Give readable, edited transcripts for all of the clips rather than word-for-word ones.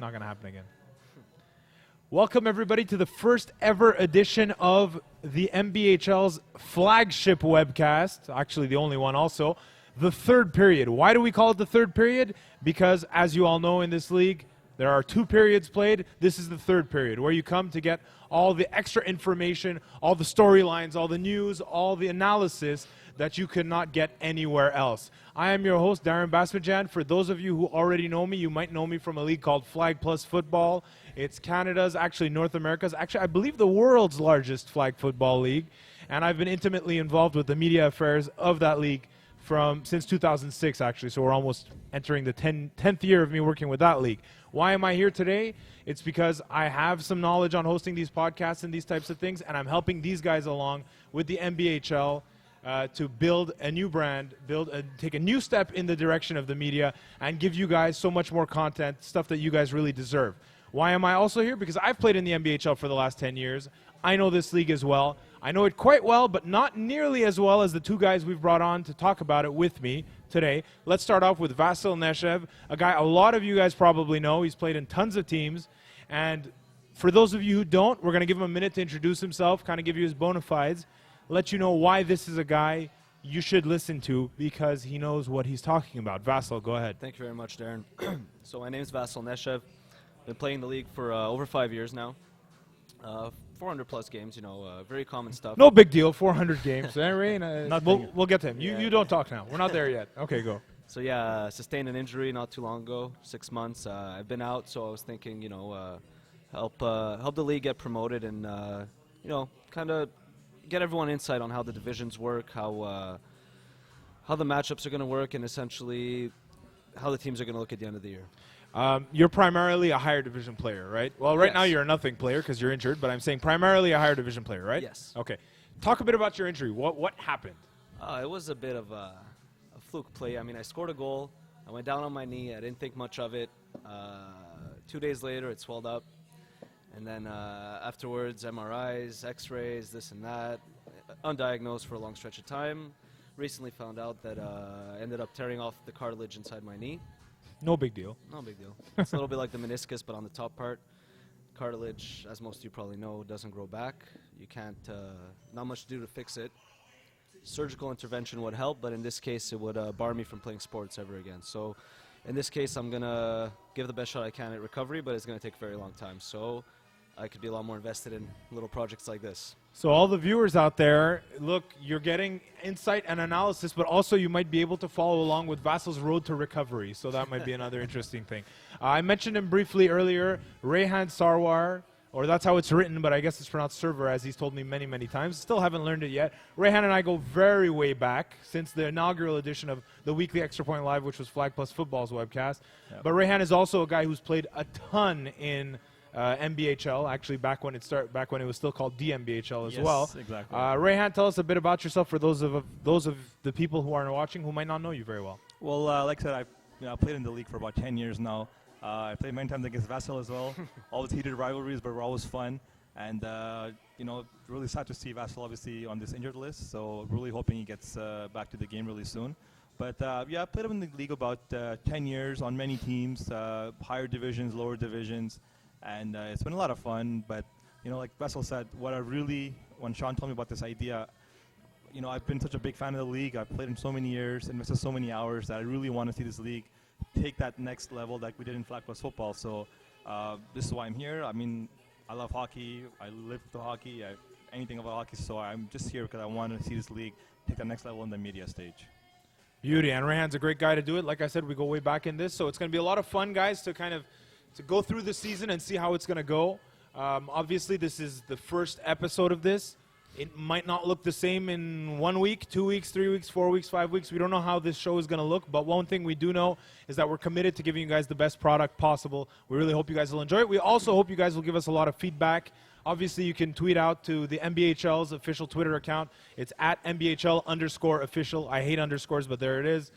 Not going to happen again. Welcome, everybody, to the first ever edition of the NBHL's flagship webcast. Actually, the only one also. The third period. Why do we call it the third period? Because, as you all know in this league, there are 2 periods played. This is the third period, where you come to get all the extra information, all the storylines, all the news, all the analysis that you could not get anywhere else. I am your host, Darren Basmajan. For those of you who already know me, you might know me from a league called Flag Plus Football. It's Canada's, actually North America's, actually I believe the world's largest flag football league. And I've been intimately involved with the media affairs of that league since 2006, actually. So we're almost entering the 10th year of me working with that league. Why am I here today? It's because I have some knowledge on hosting these podcasts and these types of things, and I'm helping these guys along with the NBHL to build a new brand, take a new step in the direction of the media, and give you guys so much more content, stuff that you guys really deserve. Why am I also here? Because I've played in the NBHL for the last 10 years. I know this league as well. I know it quite well, but not nearly as well as the 2 guys we've brought on to talk about it with me today. Let's start off with Vasyl Neshev, a guy a lot of you guys probably know. He's played in tons of teams. And for those of you who don't, we're going to give him a minute to introduce himself, kind of give you his bona fides, let you know why this is a guy you should listen to because he knows what he's talking about. Vasyl, go ahead. Thank you very much, Darren. So my name is Vasyl Neshev. Been playing the league for over 5 years now. 400 plus games, very common stuff. No big deal, 400 games. We'll get to him. You don't talk now. We're not there yet. Okay, go. So yeah, sustained an injury not too long ago, 6 months. I've been out, so I was thinking, help the league get promoted and, kind of get everyone insight on how the divisions work, how the matchups are going to work, and essentially how the teams are going to look at the end of the year. You're primarily a higher division player, right? Well, right now you're a nothing player because you're injured, but I'm saying primarily a higher division player, right? Yes. Okay. Talk a bit about your injury. What happened? It was a bit of a fluke play. I mean, I scored a goal. I went down on my knee. I didn't think much of it. 2 days later, it swelled up. And then afterwards, MRIs, X-rays, this and that. Undiagnosed for a long stretch of time. Recently found out that I ended up tearing off the cartilage inside my knee. No big deal. No big deal. It's a little bit like the meniscus, but on the top part. Cartilage, as most of you probably know, doesn't grow back. You can't, not much to do to fix it. Surgical intervention would help, but in this case, it would bar me from playing sports ever again. So in this case, I'm going to give the best shot I can at recovery, but it's going to take a very long time. So I could be a lot more invested in little projects like this. So all the viewers out there, look, you're getting insight and analysis, but also you might be able to follow along with Vasyl's road to recovery. So that might be another interesting thing. I mentioned him briefly earlier, Rehan Sarwar, or that's how it's written, but I guess it's pronounced server, as he's told me many, many times. Still haven't learned it yet. Rehan and I go very way back, since the inaugural edition of the weekly Extra Point Live, which was Flag Plus Football's webcast. Yep. But Rehan is also a guy who's played a ton in NBHL, actually back when it was still called DNBHL as well. Yes, exactly. Rehan, tell us a bit about yourself for those of the people who aren't watching who might not know you very well. Well, like I said, I've played in the league for about 10 years now. I played many times against Vasyl as well. Always heated rivalries, but were always fun. And, really sad to see Vasyl obviously on this injured list. So really hoping he gets back to the game really soon. But, I played him in the league about 10 years on many teams, higher divisions, lower divisions. And it's been a lot of fun, but, like Vasyl said, when Sean told me about this idea, I've been such a big fan of the league. I've played in so many years, invested so many hours that I really want to see this league take that next level like we did in Flag Plus Football. So this is why I'm here. I mean, I love hockey. I live for hockey. Anything about hockey. So I'm just here because I want to see this league take the next level in the media stage. Beauty. And Rehan's a great guy to do it. Like I said, we go way back in this. So it's going to be a lot of fun, guys, to go through the season and see how it's going to go. Obviously, this is the first episode of this. It might not look the same in 1 week, 2 weeks, 3 weeks, 4 weeks, 5 weeks. We don't know how this show is going to look, but one thing we do know is that we're committed to giving you guys the best product possible. We really hope you guys will enjoy it. We also hope you guys will give us a lot of feedback. Obviously, you can tweet out to the NBHL's official Twitter account. It's at NBHL_official. I hate underscores, but there it is.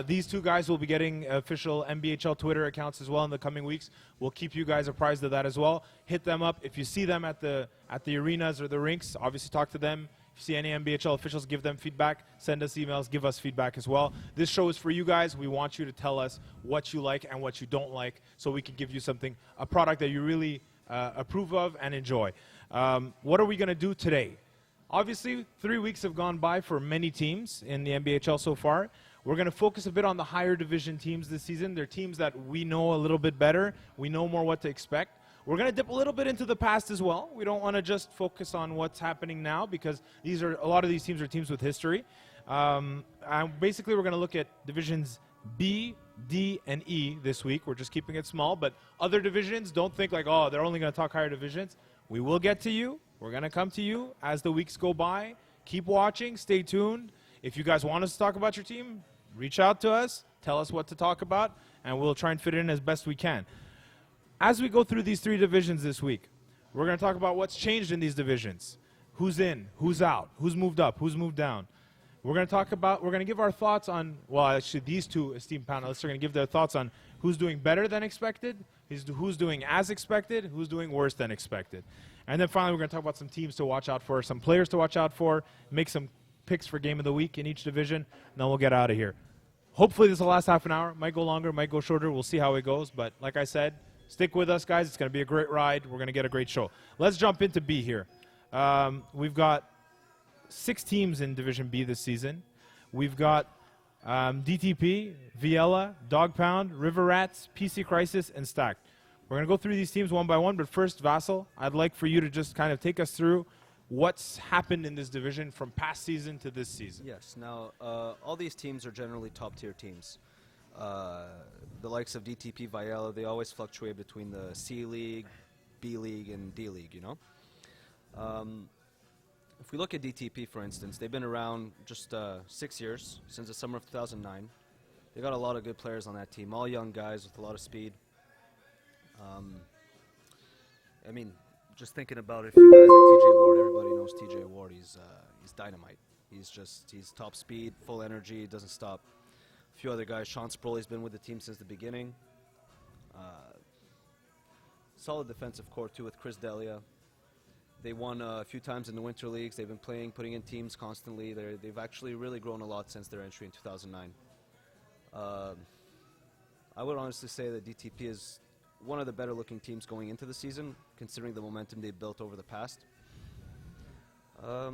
These 2 guys will be getting official NBHL Twitter accounts as well in the coming weeks. We'll keep you guys apprised of that as well. Hit them up. If you see them at the arenas or the rinks, obviously talk to them. If you see any NBHL officials, give them feedback. Send us emails. Give us feedback as well. This show is for you guys. We want you to tell us what you like and what you don't like so we can give you something, a product that you really approve of and enjoy. What are we going to do today? Obviously, 3 weeks have gone by for many teams in the NBHL so far. We're going to focus a bit on the higher division teams this season. They're teams that we know a little bit better. We know more what to expect. We're going to dip a little bit into the past as well. We don't want to just focus on what's happening now because a lot of these teams are teams with history. And basically, we're going to look at divisions B, D, and E this week. We're just keeping it small. But other divisions, don't think like, oh, they're only going to talk higher divisions. We will get to you. We're going to come to you as the weeks go by. Keep watching. Stay tuned. If you guys want us to talk about your team, reach out to us. Tell us what to talk about, and we'll try and fit it in as best we can. As we go through these 3 divisions this week, we're going to talk about what's changed in these divisions. Who's in, who's out, who's moved up, who's moved down. We're going to give our thoughts on, well, actually these 2 esteemed panelists are going to give their thoughts on who's doing better than expected, who's doing as expected, who's doing worse than expected. And then finally, we're going to talk about some teams to watch out for, some players to watch out for, make some picks for game of the week in each division, and then we'll get out of here. Hopefully this will last half an hour. Might go longer, might go shorter. We'll see how it goes. But like I said, stick with us, guys. It's going to be a great ride. We're going to get a great show. Let's jump into B here. We've got 6 teams in Division B this season. We've got DTP, Viella, Dog Pound, River Rats, PC Crisis, and Stacked. We're going to go through these teams one by one, but first, Vassal, I'd like for you to just kind of take us through what's happened in this division from past season to this season. Yes. Now, all these teams are generally top-tier teams. The likes of DTP, Viella, they always fluctuate between the C League, B League, and D League, you know? If we look at DTP, for instance, they've been around just 6 years, since the summer of 2009. They got a lot of good players on that team, all young guys with a lot of speed. I mean, just thinking about it, if you guys like TJ Ward, everybody knows TJ Ward. He's dynamite. He's top speed, full energy, doesn't stop. A few other guys. Sean Sprouley's been with the team since the beginning. Solid defensive core too with Chris Delia. They won a few times in the winter leagues. They've been putting in teams constantly. They've actually really grown a lot since their entry in 2009. I would honestly say that DTP is one of the better looking teams going into the season, considering the momentum they built over the past.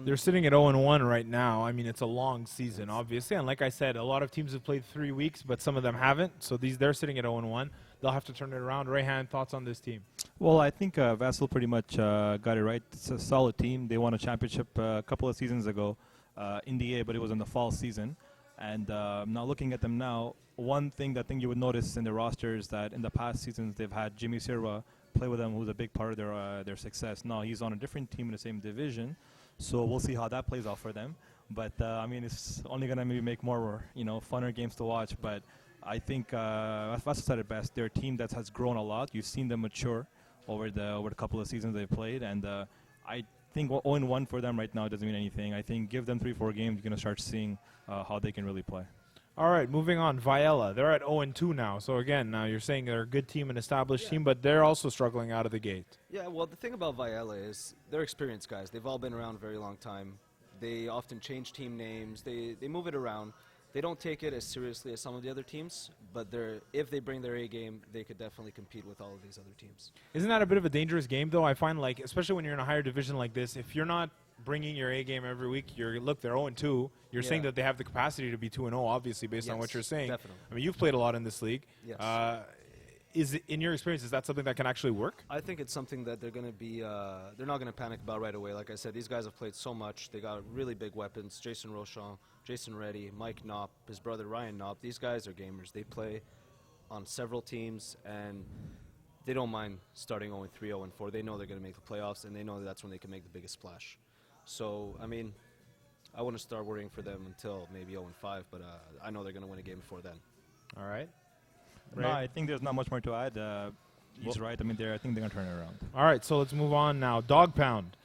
They're sitting at 0-1 right now. I mean, it's a long season, obviously. And like I said, a lot of teams have played 3 weeks, but some of them haven't. So they're sitting at 0-1. They'll have to turn it around. Rayhan, thoughts on this team? Well, I think Vassal pretty much got it right. It's a solid team. They won a championship a couple of seasons ago in the A, but it was in the fall season. And now looking at them now, one thing that I think you would notice in the roster is that in the past seasons they've had Jimmy Sirwa play with them, who's a big part of their success. Now he's on a different team in the same division, so we'll see how that plays out for them. But I mean, it's only gonna maybe make more funner games to watch. But I think Vassal said it best. They're a team that has grown a lot. You've seen them mature over the couple of seasons they've played, and I think 0-1 for them right now doesn't mean anything. I think give them 3-4 games, you're gonna start seeing how they can really play. All right, moving on. Viella, they're at 0-2 now. So again, now you're saying they're a good team, an established team, but they're also struggling out of the gate. Yeah, well, the thing about Viella is they're experienced guys. They've all been around a very long time. They often change team names. They move it around. They don't take it as seriously as some of the other teams, but if they bring their A game, they could definitely compete with all of these other teams. Isn't that a bit of a dangerous game, though? I find, like, especially when you're in a higher division like this, if you're not bringing your A game every week, they're 0-2. You're saying that they have the capacity to be 2-0, obviously, based on what you're saying. Definitely. I mean, you've played a lot in this league. Yes. In your experience, is that something that can actually work? I think it's something that they're going to be, they're not going to panic about right away. Like I said, these guys have played so much. They got really big weapons. Jason Rochon, Jason Reddy, Mike Knopp, his brother Ryan Knopp. These guys are gamers. They play on several teams, and they don't mind starting 0-3, 0-4. They know they're going to make the playoffs, and they know that's when they can make the biggest splash. So, I mean, I wouldn't start worrying for them until maybe 0-5, but I know they're going to win a game before then. All right. No, I think there's not much more to add. He's right. I mean, I think they're going to turn it around. All right, so let's move on now. Dog Pound.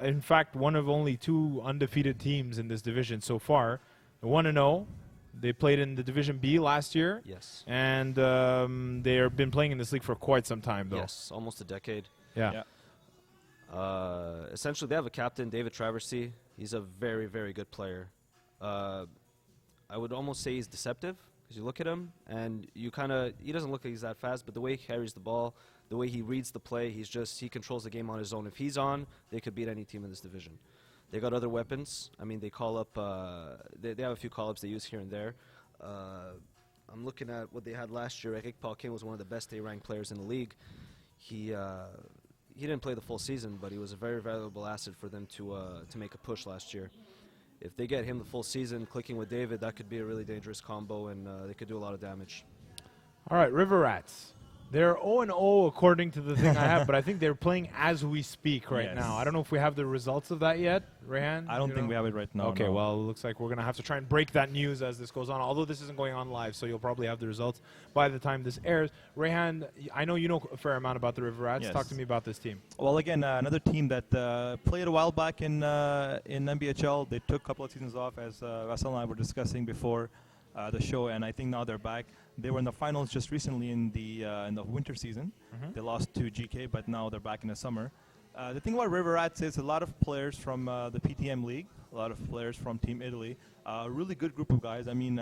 In fact, one of only 2 undefeated teams in this division so far. 1-0. They played in the Division B last year. Yes. And they have been playing in this league for quite some time, though. Yes, almost a decade. Yeah. Essentially, they have a captain, David Traversy. He's a very, very good player. I would almost say he's deceptive because you look at him and he doesn't look like he's that fast, but the way he carries the ball, the way he reads the play, he controls the game on his own. If he's on, they could beat any team in this division. They got other weapons. I mean, they call up, they have a few call-ups they use here and there. I'm looking at what they had last year. Eric Paquin was one of the best A-ranked players in the league. He didn't play the full season, but he was a very valuable asset for them to make a push last year. If they get him the full season, clicking with David, that could be a really dangerous combo, and they could do a lot of damage. All right, River Rats. They're 0-0 according to the thing I have, but I think they're playing as we speak right now. I don't know if we have the results of that yet, Rehan? I don't think we have it right now. Okay, no. well, it looks like we're going to have to try and break that news as this goes on, although this isn't going on live, so you'll probably have the results by the time this airs. Rehan, I know you know a fair amount about the River Rats. Yes. Talk to me about this team. Well, again, another team that played a while back in NBHL. They took a couple of seasons off, as Vassal and I were discussing before the show, and I think now they're back. They were in the finals just recently in the winter season. They lost to GK, but now they're back in the summer. The thing about River Rats is a lot of players from the PTM League, a lot of players from Team Italy, a really good group of guys. I mean,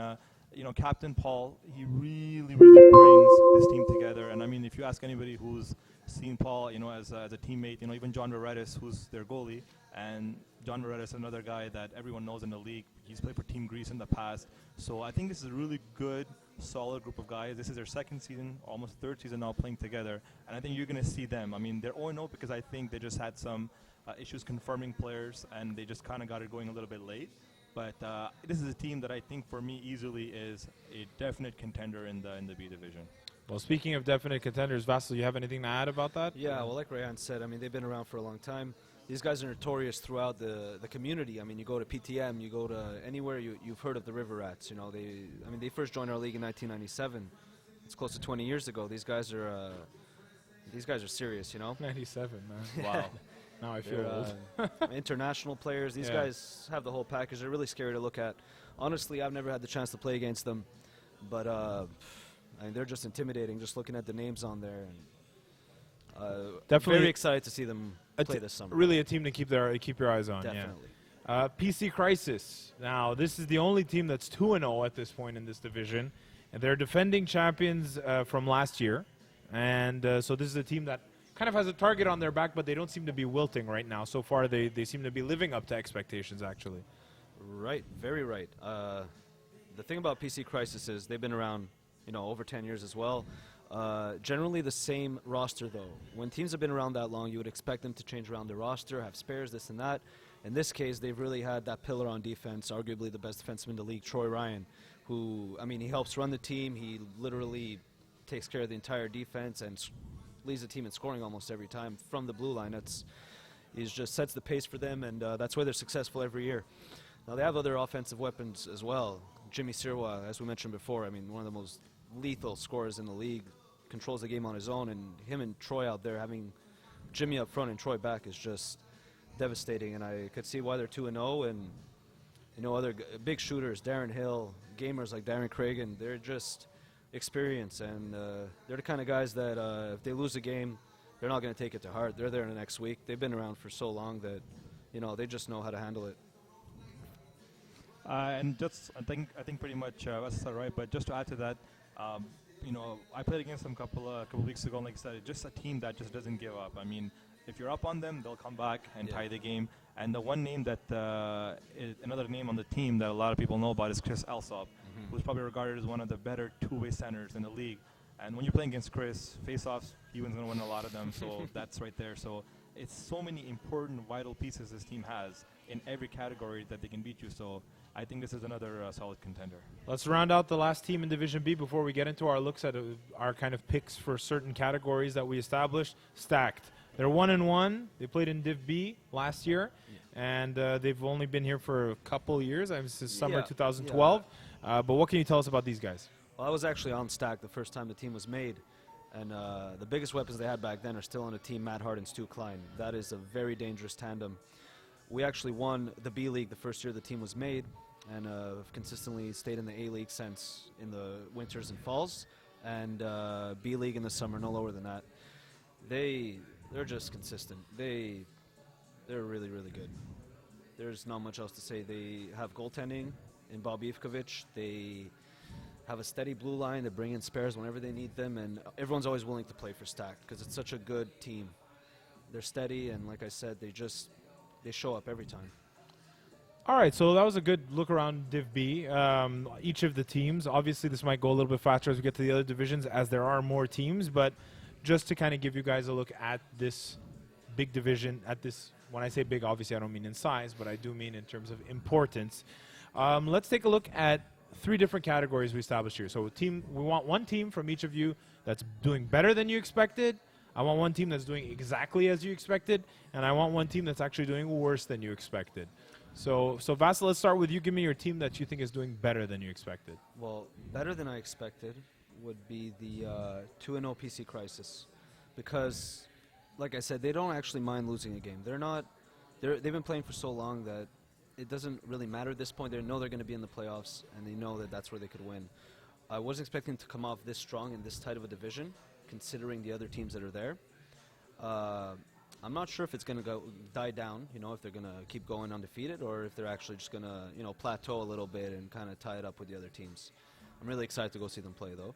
Captain Paul, he really, really brings this team together. And I mean, if you ask anybody who's seen Paul, as a teammate, even John Loretis, who's their goalie, and John Loretis, another guy that everyone knows in the league. He's played for Team Greece in the past. So I think this is a really good, solid group of guys. This is their second season, almost third season now playing together. And I think you're going to see them. I mean, they're 0-0 because I think they just had some issues confirming players, and they just kind of got it going a little bit late. But this is a team that I think for me easily is a definite contender in the B division. Well, speaking of definite contenders, Vassal, you have anything to add about that? Yeah, well, like Rehan said, I mean, they've been around for a long time. These guys are notorious throughout the community. I mean, you go to PTM, you go to anywhere, you've heard of the River Rats. They first joined our league in 1997. It's close to 20 years ago. These guys are serious, 97, man. Wow. Now I feel old. International players. These guys have the whole package. They're really scary to look at. Honestly, I've never had the chance to play against them, but they're just intimidating. Just looking at the names on there, and definitely very excited to see them play this summer. Really, a team to keep your eyes on. Definitely. Yeah. PC Crisis. Now, this is the only team that's 2-0 at this point in this division, and they're defending champions from last year, and so this is a team that kind of has a target on their back, but they don't seem to be wilting right now. So far, they seem to be living up to expectations, actually. Right, very right. The thing about PC Crisis is they've been around, over 10 years as well. Generally the same roster, though. When teams have been around that long, you would expect them to change around their roster, have spares, this and that. In this case, they've really had that pillar on defense, arguably the best defenseman in the league, Troy Ryan, who, he helps run the team. He literally takes care of the entire defense and leads the team in scoring almost every time from the blue line. He just sets the pace for them, and that's why they're successful every year. Now, they have other offensive weapons as well. Jimmy Sirwa, as we mentioned before, one of the most lethal scorers in the league, controls the game on his own, and him and Troy out there having Jimmy up front and Troy back is just devastating, and I could see why they're 2-0, and other big shooters, Darren Hill, gamers like Darren Cragen, they're just experienced, and they're the kind of guys that if they lose a game, they're not going to take it to heart. They're there in the next week. They've been around for so long that they just know how to handle it. And just I think pretty much that's right. But just to add to that, I played against them a couple weeks ago, and like I said, it's just a team that just doesn't give up. I mean, if you're up on them, they'll come back and tie the game. And the one name that another name on the team that a lot of people know about is Chris Alsop, who's probably regarded as one of the better two-way centers in the league. And when you're playing against Chris, face-offs, he was going to win a lot of them. So that's right there. So it's so many important, vital pieces this team has in every category that they can beat you. So I think this is another solid contender. Let's round out the last team in Division B before we get into our looks at our kind of picks for certain categories that we established. Stacked. They're 1-1. They played in Div B last year, and they've only been here for a couple years. This is summer 2012. But what can you tell us about these guys? Well, I was actually on Stack the first time the team was made, and the biggest weapons they had back then are still on the team, Matt Hart and Stu Klein. That is a very dangerous tandem. We actually won the B League the first year the team was made, and have consistently stayed in the A League since, in the winters and falls, and B League in the summer, no lower than that. They're just consistent. They They're really, really good. There's not much else to say. They have goaltending in Bob Ivkovic. They have a steady blue line. They bring in spares whenever they need them, and everyone's always willing to play for Stacked because it's such a good team. They're steady, and like I said, they show up every time. All right, so that was a good look around Div B. Each of the teams, obviously this might go a little bit faster as we get to the other divisions as there are more teams, but just to kind of give you guys a look at this big division, at this, when I say big, obviously I don't mean in size, but I do mean in terms of importance. Let's take a look at 3 different categories we established here. So we want one team from each of you that's doing better than you expected. I want one team that's doing exactly as you expected, and I want one team that's actually doing worse than you expected. So Vasil, let's start with you. Give me your team that you think is doing better than you expected. Well, better than I expected would be the 2-0 PC Crisis, because, like I said, they don't actually mind losing a game. They've been playing for so long that it doesn't really matter at this point. They know they're going to be in the playoffs, and they know that that's where they could win. I wasn't expecting to come off this strong in this tight of a division, considering the other teams that are there. I'm not sure if it's going to die down, if they're going to keep going undefeated, or if they're actually just going to, plateau a little bit and kind of tie it up with the other teams. I'm really excited to go see them play, though.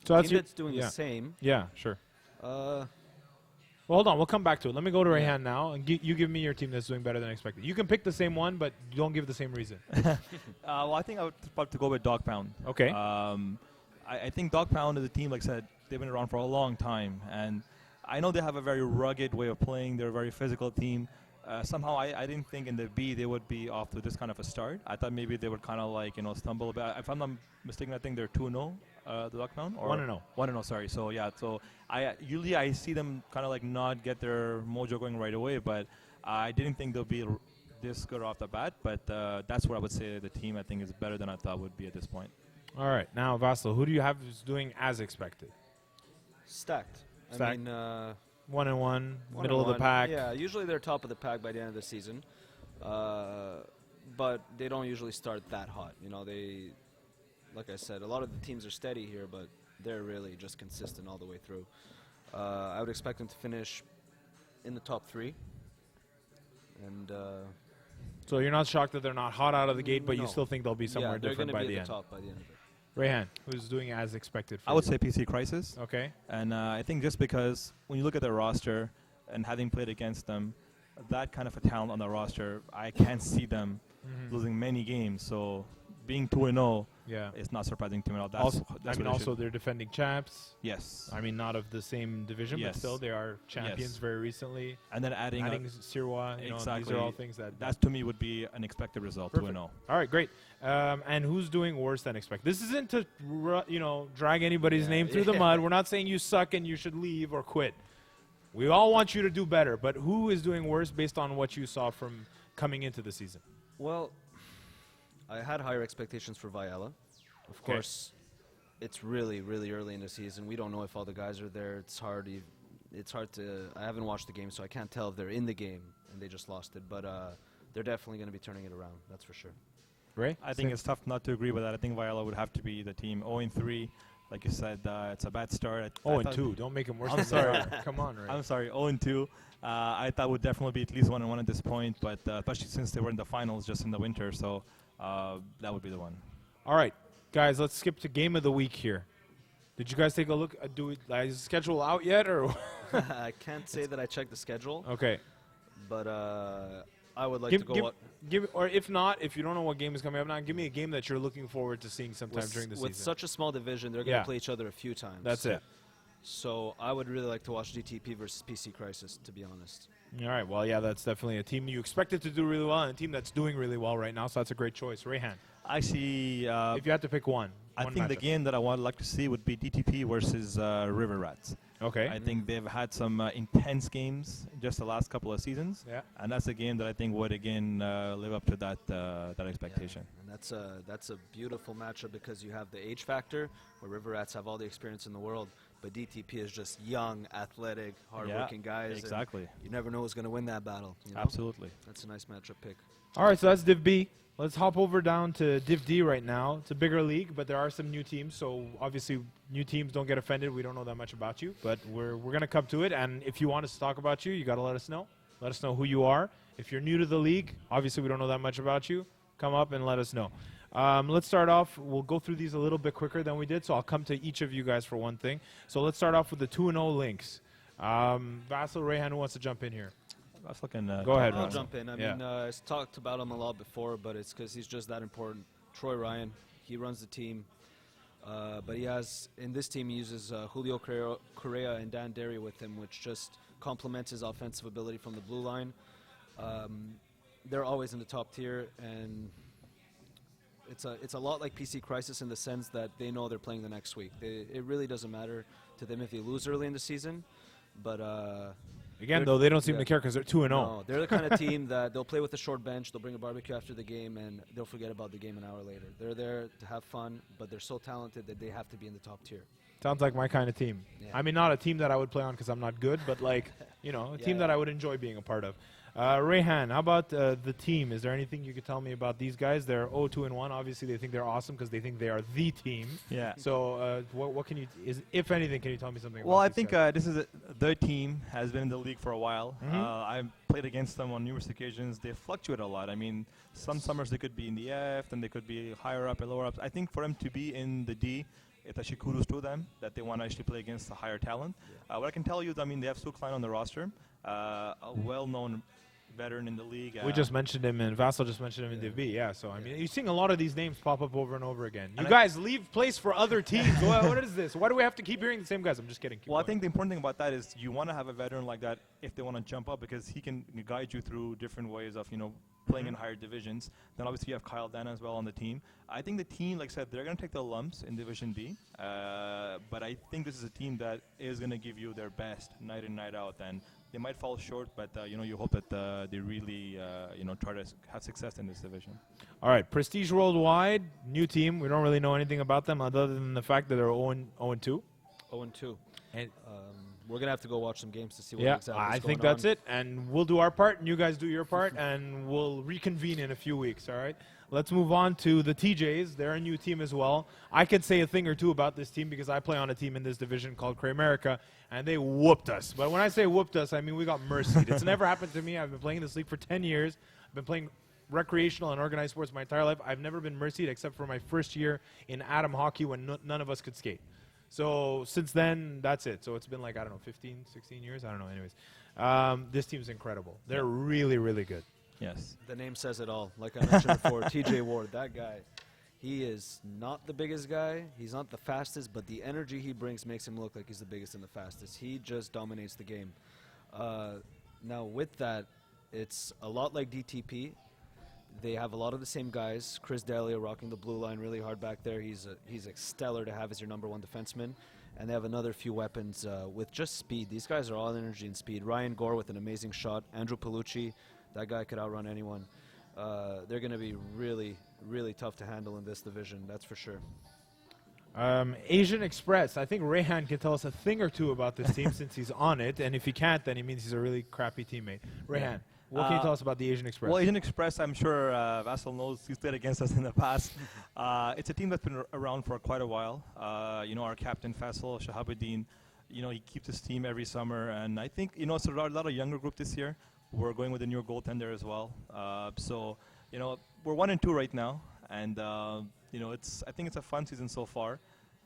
So that's team that's doing the same. Yeah, sure. Well, hold on. We'll come back to it. Let me go to Rayhan now, and you give me your team that's doing better than expected. You can pick the same one, but don't give the same reason. Well, I think I would probably to go with Dog Pound. Okay. I think Dog Pound is a team, like I said, they've been around for a long time, and I know they have a very rugged way of playing. They're a very physical team. Somehow I didn't think in the B they would be off to this kind of a start. I thought maybe they would kind of stumble a bit. If I'm not mistaken, I think they're 2-0, the Dog Pound. 1-0. 1-0, sorry. So yeah, usually I see them kind of not get their mojo going right away, but I didn't think they'll be this good off the bat. But that's what I would say the team I think is better than I thought would be at this point. All right. Now, Vasil, who do you have who's doing as expected? Stacked. Stacked. 1-1, middle 1-1. of the pack. Yeah, usually they're top of the pack by the end of the season, but they don't usually start that hot. They, like I said, a lot of the teams are steady here, but they're really just consistent all the way through. I would expect them to finish in the top 3. And so you're not shocked that they're not hot out of the gate, but no. you still think they'll be somewhere different by the end. They're going to be at the top by the end of it. Rayhan, who's doing as expected for I would you? say PC Crisis. Okay. And I think just because when you look at their roster and having played against them, that kind of a talent on the roster, I can't see them losing many games. So being 2-0 is not surprising to me at all. Also they're defending champs. Yes. I mean, not of the same division, but still they are champions very recently. And then adding Sirwa, exactly. These are all things that to me would be an expected result, 2-0. All right, great. And who's doing worse than expected? This isn't to drag anybody's name through the mud. We're not saying you suck and you should leave or quit. We all want you to do better, but who is doing worse based on what you saw from coming into the season? Well, I had higher expectations for Viala. Of course, it's really, really early in the season. We don't know if all the guys are there. It's hard to. I haven't watched the game, so I can't tell if they're in the game and they just lost it. But they're definitely going to be turning it around. That's for sure. Ray? I think it's tough not to agree with that. I think Viala would have to be the team 0-3. Like you said, it's a bad start. 0-2. Don't make him worse. I'm sorry. Come on, Ray. I'm sorry. 0-2. I thought would definitely be at least 1-1 at this point, but especially since they were in the finals just in the winter, so that would be the one. All right, guys, let's skip to game of the week here. Did you guys take a look? Is the schedule out yet, or? I can't say that I checked the schedule. Okay. But I would like to go. Or if not, if you don't know what game is coming up now, give me a game that you're looking forward to seeing sometime during the season. With such a small division, they're going to play each other a few times. That's it. So I would really like to watch DTP versus PC Crisis, to be honest. All right. Well, yeah, that's definitely a team you expected to do really well, and a team that's doing really well right now. So that's a great choice, Rayhan. I see. If you had to pick one, I think the game that I would like to see would be DTP versus River Rats. Okay. I think they've had some intense games just the last couple of seasons. Yeah. And that's a game that I think would again live up to that expectation. Yeah. And that's a beautiful matchup because you have the age factor where River Rats have all the experience in the world, but DTP is just young, athletic, hardworking guys. Exactly. And you never know who's going to win that battle. You know? Absolutely. That's a nice matchup pick. All right, so that's Div B. Let's hop over down to Div D right now. It's a bigger league, but there are some new teams. So obviously, new teams, don't get offended. We don't know that much about you, but we're going to come to it. And if you want us to talk about you, you got to let us know. Let us know who you are. If you're new to the league, obviously we don't know that much about you. Come up and let us know. Let's start off. We'll go through these a little bit quicker than we did, so I'll come to each of you guys for one thing. So let's start off with the 2-0 links. Vasil, Rayhan, who wants to jump in here? That's looking. Go ahead, I'll Ryan. jump in. I mean, I talked about him a lot before, but it's because he's just that important. Troy Ryan, he runs the team. But he has, in this team, he uses Julio Correa and Dan Derry with him, which just complements his offensive ability from the blue line. They're always in the top tier, and it's a lot like PC Crisis in the sense that they know they're playing the next week. It really doesn't matter to them if they lose early in the season, but Again, though, they don't seem to care because they're 2-0. no, they're the kind of team that they'll play with a short bench, they'll bring a barbecue after the game, and they'll forget about the game an hour later. They're there to have fun, but they're so talented that they have to be in the top tier. Sounds like my kind of team. Yeah. I mean, not a team that I would play on because I'm not good, but like, you know, a team that I would enjoy being a part of. Rayhan, how about the team? Is there anything you could tell me about these guys? They're 0-2-1. Obviously, they think they're awesome because they think they are the team. Yeah. So, what can you, if anything, can you tell me something Well, about I these think guys? this is their team has been in the league for a while. Mhm. I've played against them on numerous occasions. They fluctuate a lot. I mean, some summers they could be in the F, then they could be higher up and lower up. I think for them to be in the D, it's actually kudos to them that they want to actually play against a higher talent. What I can tell you, I mean, they have Sue Klein on the roster, a well-known veteran in the league. We just mentioned him, and Vassal just mentioned him in Div B. Yeah, so I mean, you're seeing a lot of these names pop up over and over again. You And guys leave place for other teams. What is this? Why do we have to keep hearing the same guys? I'm just kidding. Keep Well, I going. think the important thing about that is you want to have a veteran like that if they want to jump up because he can guide you through different ways of, you know, playing in higher divisions. Then obviously you have Kyle Dana as well on the team. I think the team, like I said, they're going to take the lumps in Division B, but I think this is a team that is going to give you their best night in, night out. And they might fall short, but you know, you hope that they really you know, try to have success in this division. All right, Prestige Worldwide, new team. We don't really know anything about them other than the fact that they're 0-2. 0-2. And We're going to have to go watch some games to see what yeah, exactly I is think going that's on. it. And we'll do our part, and you guys do your part, and we'll reconvene in a few weeks, all right? Let's move on to the TJs. They're a new team as well. I could say a thing or two about this team because I play on a team in this division called Cray-America, and they whooped us. But when I say whooped us, I mean we got mercied. It's never happened to me. I've been playing this league for 10 years. I've been playing recreational and organized sports my entire life. I've never been mercied except for my first year in Atom Hockey when none of us could skate. So since then, that's it. So it's been like, I don't know, 15, 16 years? I don't know. Anyways, this team's incredible. They're really, really good. Yes. The name says it all. Like I mentioned before, TJ Ward, that guy, he is not the biggest guy. He's not the fastest, but the energy he brings makes him look like he's the biggest and the fastest. He just dominates the game. Now, with that, it's a lot like DTP. They have a lot of the same guys. Chris D'Elia rocking the blue line really hard back there. He's a stellar to have as your number one defenseman. And they have another few weapons with just speed. These guys are all energy and speed. Ryan Gore with an amazing shot. Andrew Palucci, that guy could outrun anyone. They're going to be really, really tough to handle in this division, that's for sure. Asian Express. I think Rayhan can tell us a thing or two about this team since he's on it. And if he can't, then he means he's a really crappy teammate. Rayhan, what can you tell us about the Asian Express? Well, Asian Express, I'm sure Vassal knows. He's played against us in the past. It's a team that's been around for quite a while. You know, our captain, Faisal Shahabuddin, you know, he keeps his team every summer. And I think, you know, it's a lot of younger group this year. We're going with a new goaltender as well. So, you know, we're 1-2 right now. And, you know, I think it's a fun season so far.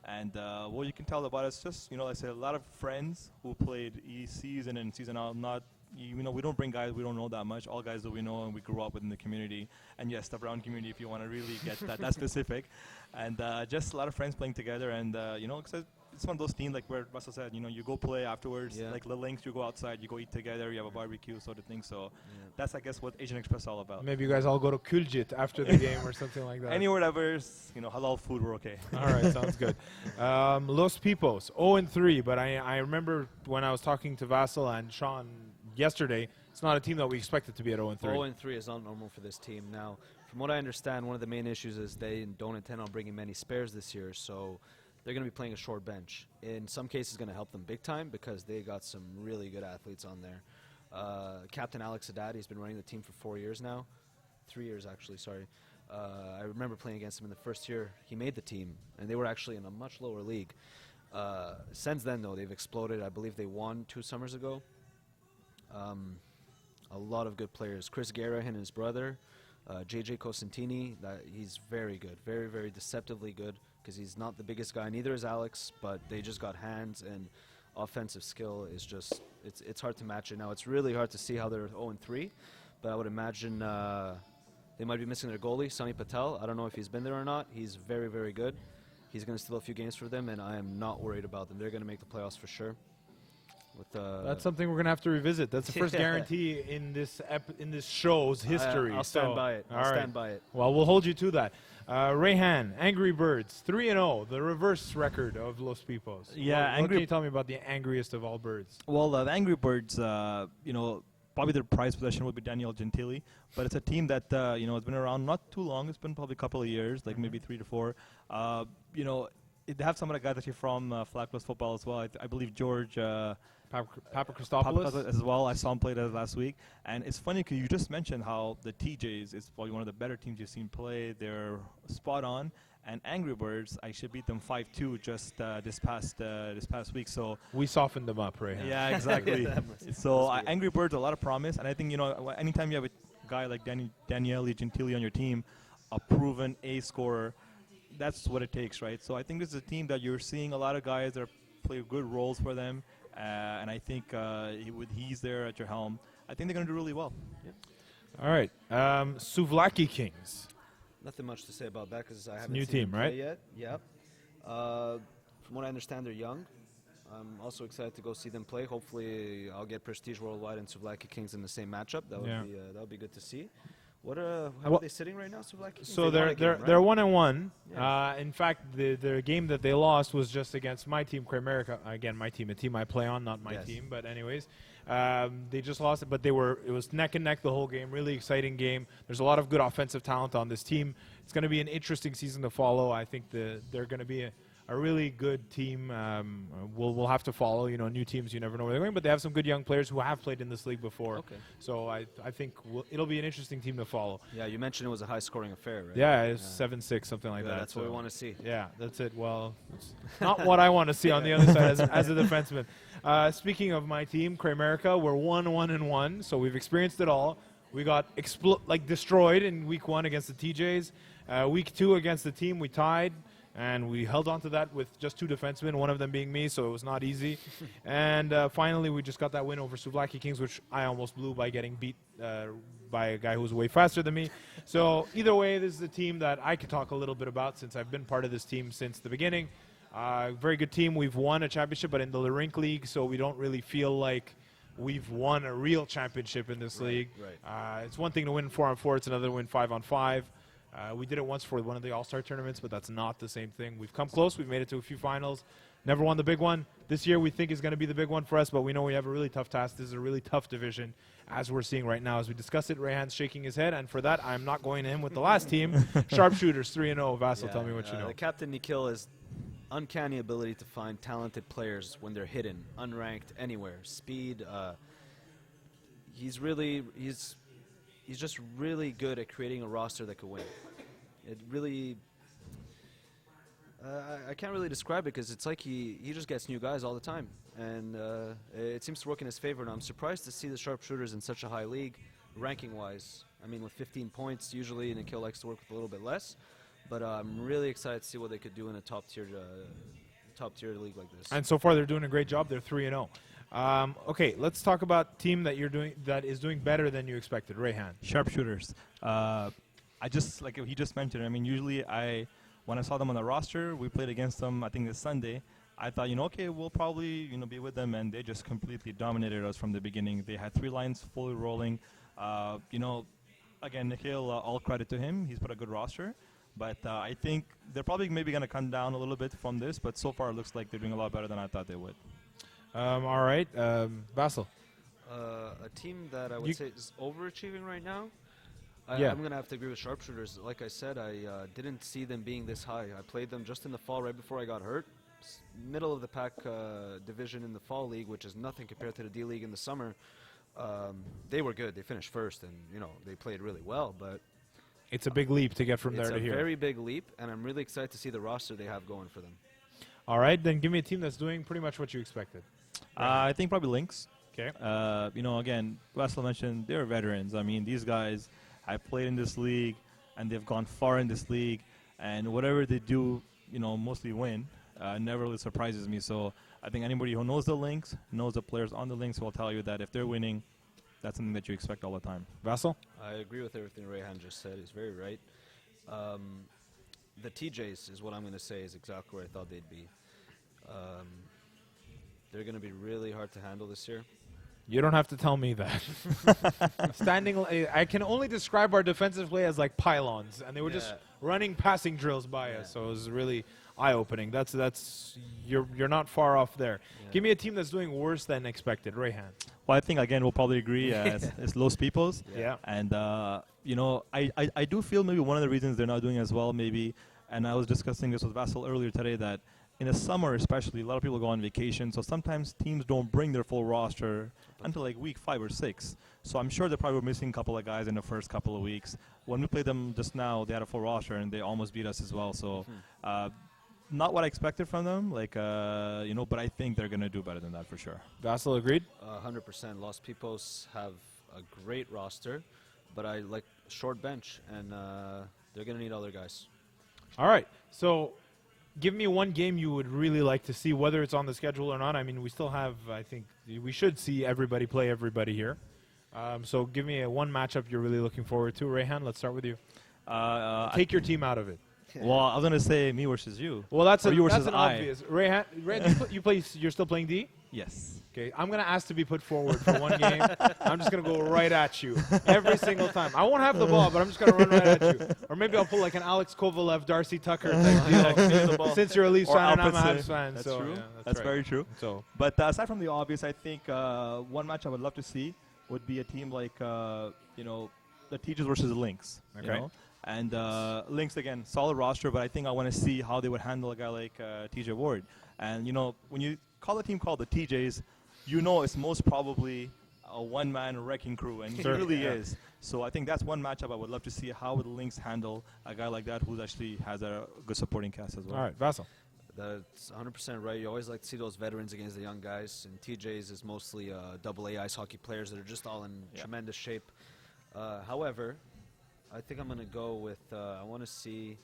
And what you can tell about us, just, you know, like I said, a lot of friends who played season in, season out, not, you know, we don't bring guys we don't know that much. All guys that we know and we grew up within the community. And yes, the Brown community, if you want to really get that specific. And just a lot of friends playing together. And, you know, it's one of those teams, like where Russell said, you know, you go play afterwards, like the links, you go outside, you go eat together, you have a barbecue sort of thing. So that's, I guess, what Asian Express is all about. Maybe you guys all go to Kuljit after the game or something like that. Anywhere that there's, you know, halal food, we're okay. All right, sounds good. Los Pipos, 0-3, but I remember when I was talking to Vassal and Sean yesterday, it's not a team that we expected to be at 0-3. 0-3 is not normal for this team. Now, from what I understand, one of the main issues is they don't intend on bringing many spares this year, so they're going to be playing a short bench. In some cases, going to help them big time because they got some really good athletes on there. Captain Alex Haddad, he's been running the team for 4 years now. 3 years, actually, sorry. I remember playing against him in the first year. He made the team, and they were actually in a much lower league. Since then, though, they've exploded. I believe they won 2 summers ago. A lot of good players. Chris Guerra and his brother, JJ Cosentini, he's very good, very, very deceptively good because he's not the biggest guy. Neither is Alex, but they just got hands and offensive skill is just, it's hard to match it. Now, it's really hard to see how they're 0-3, but I would imagine they might be missing their goalie, Sunny Patel. I don't know if he's been there or not. He's very, very good. He's going to steal a few games for them, and I am not worried about them. They're going to make the playoffs for sure. That's something we're going to have to revisit. That's the first guarantee in this show's history. I'll stand by it. I'll stand by it. Well, we'll hold you to that. Rayhan, Angry Birds, 3-0, the reverse record of Los Pipos. Yeah, what can you tell me about the angriest of all birds? Well, the Angry Birds, probably their prized possession would be Daniel Gentili, but it's a team that has been around not too long. It's been probably a couple of years, like maybe 3 to 4. They have some of the guys actually from Flag Plus football as well. I believe George Papa Christopoulos as well. I saw him play that last week, and it's funny because you just mentioned how the TJs is probably one of the better teams you've seen play. They're spot on. And Angry Birds, I should beat them 5-2 just this past week. So we softened them up, right? Yeah, exactly. So Angry Birds, a lot of promise, and I think anytime you have a guy like Daniele Gentili on your team, a proven A scorer, that's what it takes, right? So I think this is a team that you're seeing a lot of guys that play good roles for them, and I think he's there at your helm. I think they're going to do really well. Yeah. All right, Souvlaki Kings. Nothing much to say about that because I haven't new seen team, them right? play yet. Yep. From what I understand, they're young. I'm also excited to go see them play. Hopefully, I'll get Prestige Worldwide and Souvlaki Kings in the same matchup. That would be good to see. How are they sitting right now, Souvlaki Kings? So they're 1-1. Yeah. In fact, the game that they lost was just against my team, Cramerica. Again, my team, a team I play on, not my team. But anyways, they just lost it. But it was neck and neck the whole game. Really exciting game. There's a lot of good offensive talent on this team. It's going to be an interesting season to follow. I think they're going to be a really good team. We'll have to follow. New teams, you never know where they're going, but they have some good young players who have played in this league before. Okay. So I think it'll be an interesting team to follow. Yeah, you mentioned it was a high-scoring affair, right? Yeah, it's 7-6, something like that. That's what we want to see. Yeah, that's it. Well, it's not what I want to see on the other side as a defenseman. Speaking of my team, Cramerica, we're 1-1-1, so we've experienced it all. We got destroyed in week 1 against the TJs. Week 2 against the team, we tied. And we held on to that with just 2 defensemen, one of them being me, so it was not easy. And finally, we just got that win over Souvlaki Kings, which I almost blew by getting beat by a guy who was way faster than me. So either way, this is a team that I could talk a little bit about since I've been part of this team since the beginning. Very good team. We've won a championship, but in the Rink League, so we don't really feel like we've won a real championship in this league. Right. It's one thing to win 4-on-4. It's another to win 5-on-5. We did it once for one of the All-Star tournaments, but that's not the same thing. We've come close. We've made it to a few finals. Never won the big one. This year we think is going to be the big one for us, but we know we have a really tough task. This is a really tough division, as we're seeing right now. As we discuss it, Rayhan's shaking his head, and for that, I'm not going to him with the last team. Sharpshooters, 3-0. Vassal, tell me what you know. The captain, Nikhil, has uncanny ability to find talented players when they're hidden, unranked, anywhere. Speed. He's just really good at creating a roster that could win. It really, I can't really describe it because it's like he just gets new guys all the time, and it seems to work in his favor. And I'm surprised to see the Sharpshooters in such a high league, ranking-wise. I mean, with 15 points, usually Nikhil likes to work with a little bit less, but I'm really excited to see what they could do in a top-tier league like this. And so far, they're doing a great job. They're 3-0. Okay, let's talk about team that is doing better than you expected. Rayhan. Sharpshooters. I just, like he just mentioned, I mean, usually when I saw them on the roster, we played against them, I think this Sunday. I thought, okay, we'll probably, be with them, and they just completely dominated us from the beginning. They had 3 lines fully rolling. Again, Nikhil, all credit to him. He's put a good roster. But I think they're probably maybe going to come down a little bit from this, but so far it looks like they're doing a lot better than I thought they would. All right, Vassal. A team that I would say is overachieving right now. Yeah. I'm going to have to agree with sharpshooters. Like I said, I didn't see them being this high. I played them just in the fall right before I got hurt. Middle of the pack division in the fall league, which is nothing compared to the D League in the summer. They were good. They finished first, and they played really well. But It's a big leap to get from there to it's a here. very big leap, and I'm really excited to see the roster they have going for them. All right, then give me a team that's doing pretty much what you expected. I think probably Lynx. Okay. Again, Russell mentioned they're veterans. I mean, these guys have played in this league, and they've gone far in this league. And whatever they do, mostly win. Never really surprises me. So I think anybody who knows the Lynx, knows the players on the Lynx, will tell you that if they're winning, that's something that you expect all the time. Vassal? I agree with everything Rayhan just said. He's very right. The TJs is what I'm going to say is exactly where I thought they'd be. They're going to be really hard to handle this year. You don't have to tell me that. I can only describe our defensive play as like pylons, and they were just running passing drills by us. So it was really eye-opening. You're not far off there. Yeah. Give me a team that's doing worse than expected. Rayhan. Well, I think, again, we'll probably agree it's Los Peoples. Yeah. And, I do feel maybe one of the reasons they're not doing as well, maybe, and I was discussing this with Vassal earlier today, that in the summer especially, a lot of people go on vacation, so sometimes teams don't bring their full roster until like week 5 or 6. So I'm sure they probably were missing a couple of guys in the first couple of weeks. When we played them just now, they had a full roster, and they almost beat us as well. So not what I expected from them, but I think they're going to do better than that for sure. Vassal agreed? 100%. Los Pipos have a great roster, but I like short bench, and they're going to need other guys. All right. So give me one game you would really like to see, whether it's on the schedule or not. I mean, we still have, I think, we should see everybody play everybody here. So give me one matchup you're really looking forward to. Rayhan, let's start with you. Take your team out of it. Well, I was going to say me versus you. Well, that's you versus an I. obvious. Rayhan, you're still playing D? Yes. Okay, I'm going to ask to be put forward for one game. I'm just going to go right at you every single time. I won't have the ball, but I'm just going to run right at you. Or maybe I'll pull like an Alex Kovalev, Darcy Tucker type deal. Since you're a Leafs Or fan and I'm a Alpha Habs fan. That's so, true. Yeah, that's right. very true. So, But aside from the obvious, I think one match I would love to see would be a team like, the Teachers versus the Lynx. Okay. And Lynx, again, solid roster, but I think I want to see how they would handle a guy like TJ Ward. And, when you call a team called the TJs, it's most probably a one-man wrecking crew, and he really is. So I think that's one matchup I would love to see. How would the Lynx handle a guy like that who actually has a good supporting cast as well? all right, Vassal. That's 100% right. You always like to see those veterans against the young guys, and TJs is mostly AA ice hockey players that are just all in tremendous shape. However, I think I'm going to go with I want to see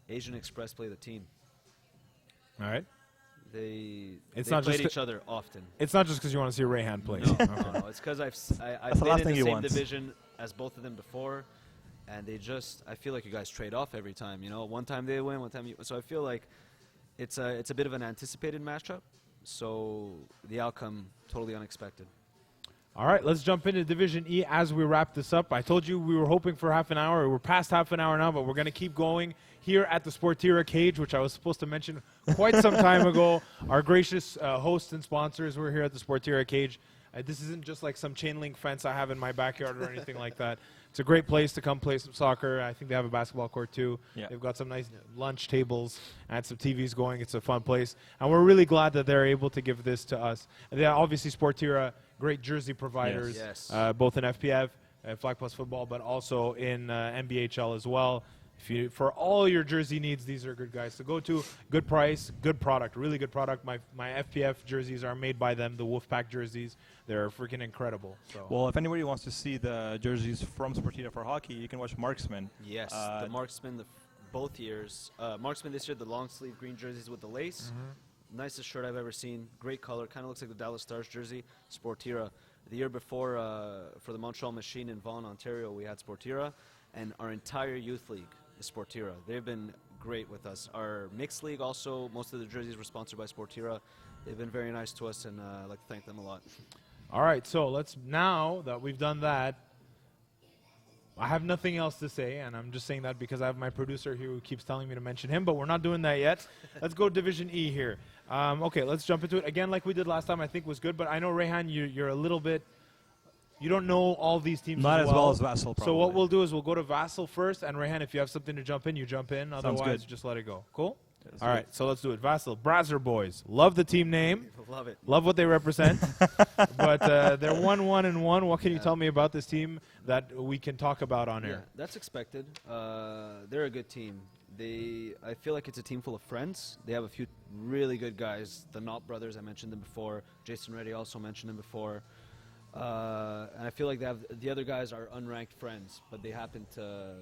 Asian Express play the team. All right. They not played just each other often. It's not just because you want to see Rayhan play. No, no, it's because I've the been last in thing the he same wants. division as both of them before, and I feel like you guys trade off every time. One time they win, one time you. So I feel like it's a bit of an anticipated matchup. So the outcome totally unexpected. All right, let's jump into Division E as we wrap this up. I told you we were hoping for half an hour. We're past half an hour now, but we're going to keep going here at the Sportira Cage, which I was supposed to mention quite some time ago. Our gracious hosts and sponsors were here at the Sportira Cage. This isn't just like some chain link fence I have in my backyard or anything like that. It's a great place to come play some soccer. I think they have a basketball court too. Yeah. They've got some nice lunch tables and some TVs going. It's a fun place. And we're really glad that they're able to give this to us. And they are obviously Sportira, great jersey providers, Yes. both in FPF, Flag Plus Football, but also in NBHL as well. For all your jersey needs, these are good guys to go to. Good price, good product, really good product. My FPF jerseys are made by them, the Wolfpack jerseys. They're freaking incredible. So. Well, if anybody wants to see the jerseys from Sportita for hockey, you can watch Marksman. Yes, the Marksman both years. Marksman this year, the long sleeve green jerseys with the lace. Nicest shirt I've ever seen. Great color. Kind of looks like the Dallas Stars jersey. Sportira. The year before, for the Montreal Machine in Vaughan, Ontario, we had Sportira. And our entire youth league is Sportira. They've been great with us. Our mixed league also, most of the jerseys were sponsored by Sportira. They've been very nice to us, and I'd like to thank them a lot. All right, so now that we've done that, I have nothing else to say, and I'm just saying that because I have my producer here who keeps telling me to mention him, but we're not doing that yet. Let's go Division E here. Okay, let's jump into it. Again, like we did last time, I think was good, but I know, Rayhan, you're a little bit You don't know all these teams Not as as well as Vassal, probably. So what we'll do is we'll go to Vassal first, and Rehan, if you have something to jump in, you jump in. Otherwise, good. just let it go. Cool? Let's All do right, it. so let's do it. Vassal, Brazzer Boys. Love the team name. Love it. Love what they represent. But they're 1-1-1. What can you tell me about this team that we can talk about on Yeah, air? that's expected. They're a good team. I feel like it's a team full of friends. They have a few really good guys. The Knott brothers, I mentioned them before. Jason Reddy also mentioned them before. And I feel like the other guys are unranked friends, but they happen to,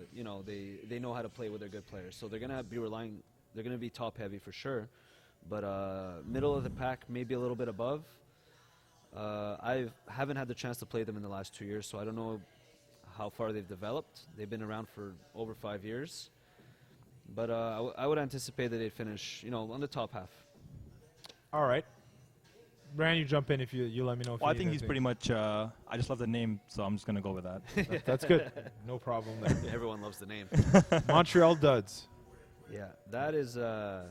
they know how to play with their good players. So they're going to be top heavy for sure. But middle of the pack, maybe a little bit above. I haven't had the chance to play them in the last 2 years, so I don't know how far they've developed. They've been around for over 5 years. But I would anticipate that they'd finish, on the top half. All right. Brian, you jump in if you let me know. If Well, I you think need he's anything. pretty much. I just love the name, so I'm just gonna go with that. That's good. No problem there. Everyone loves the name. Montreal Duds. Yeah, that is. I'm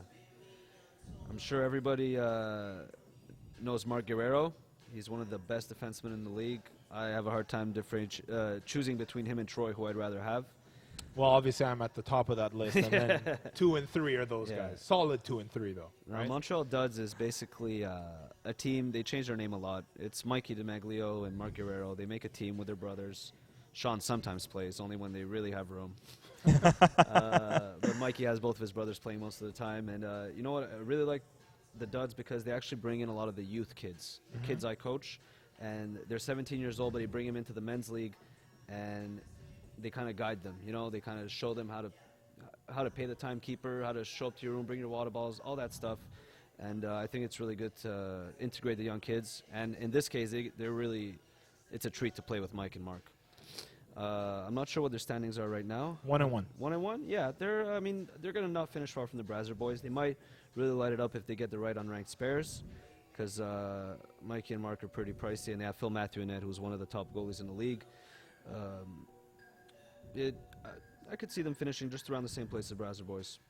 sure everybody knows Mark Guerrero. He's one of the best defensemen in the league. I have a hard time choosing between him and Troy, who I'd rather have. Well, obviously, I'm at the top of that list, and then 2 and 3 are those Yeah. guys. Solid 2 and 3, though. Right? Montreal Duds is basically a team. They changed their name a lot. It's Mikey DeMaglio and Mark Guerrero. They make a team with their brothers. Sean sometimes plays, only when they really have room. But Mikey has both of his brothers playing most of the time. And you know what? I really like the Duds because they actually bring in a lot of the youth kids, the kids I coach. And they're 17 years old, but they bring them into the men's league, and they kind of guide them. They kind of show them how to pay the timekeeper, how to show up to your room, bring your water bottles, all that stuff. And I think it's really good to integrate the young kids. And in this case, it's a treat to play with Mike and Mark. I'm not sure what their standings are right now. 1-1. 1-1? Yeah, they're going to not finish far from the Brazzer boys. They might really light it up if they get the right unranked spares, because Mikey and Mark are pretty pricey, and they have Phil Matthew in it, who's one of the top goalies in the league. I could see them finishing just around the same place as the Brazzer boys.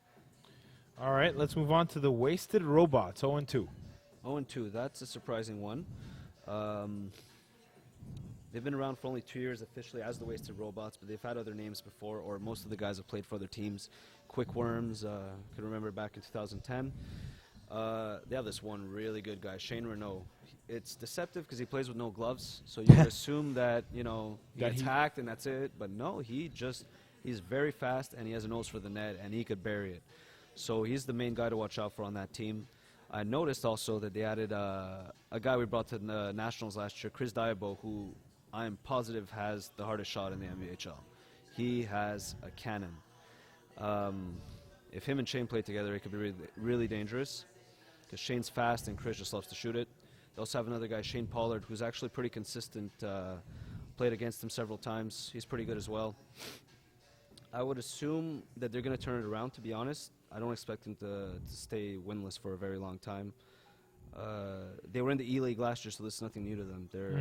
All right, let's move on to the Wasted Robots, 0-2. 0-2, that's a surprising one. They've been around for only 2 years officially as the Wasted Robots, but they've had other names before, or most of the guys have played for other teams. Quick Worms, can remember back in 2010. They have this one really good guy, Shane Renault. It's deceptive because he plays with no gloves, so you would assume that, he gets hacked and that's it. But no, he's very fast and he has a nose for the net and he could bury it. So he's the main guy to watch out for on that team. I noticed also that they added a guy we brought to the Nationals last year, Chris Diabo, who I am positive has the hardest shot in the NBHL. He has a cannon. If him and Shane play together, it could be really, really dangerous because Shane's fast and Chris just loves to shoot it. They also have another guy, Shane Pollard, who's actually pretty consistent. Played against him several times. He's pretty good as well. I would assume that they're going to turn it around, to be honest. I don't expect them to stay winless for a very long time. They were in the E-League last year, so this is nothing new to them. They're,